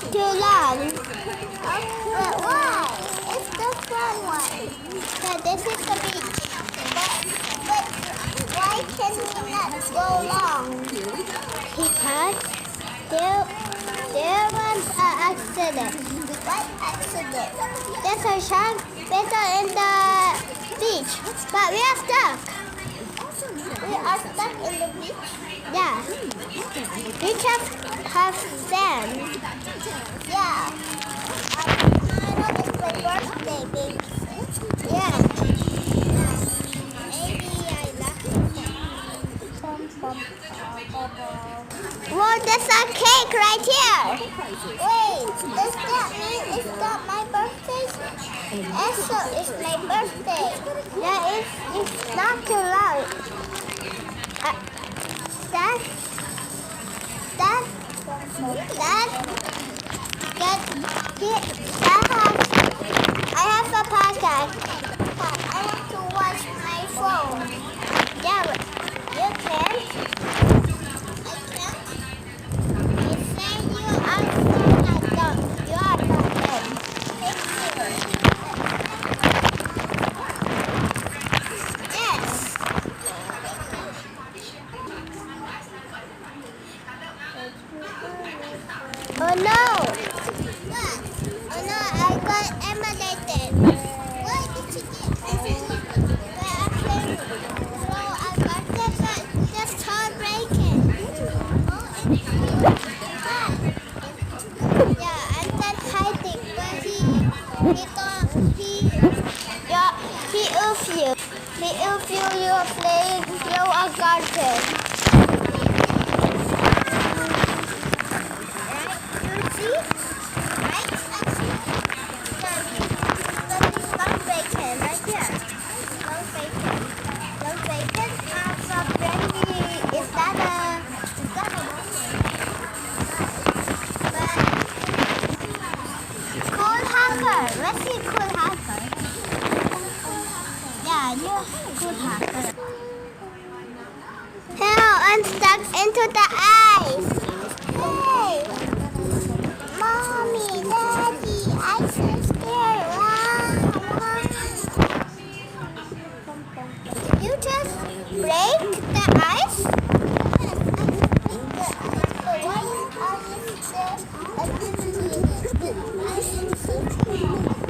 too long. But why? It's the fun one. So this is the beach. But why can we not go long? Because there was an accident. What accident? There's a shark bitten in the beach, but we are stuck. We are stuck in the beach? Yeah. Beach have sand. Yeah. Tomorrow is my birthday, baby. Yeah. Maybe I love it. Well, there's a cake right here. Wait, does that mean it's not my birthday? Also, it's my birthday. Yeah, it's not too loud. I have a podcast. I want to watch my phone. Yeah, but you can. I can't. You say you are not done. You are not done. Thank you. Yes. Oh no! What? Oh no, I got emulated. Why did you get emulated? Well, I can throw a carpet, but just start breaking. Oh, it's fun. Yeah, and then hiding, but he oof you. He oof you, you're playing, throw a carpet. Let's see cool hacker. Yeah, you're cool hacker. Hell, I'm stuck into the ice.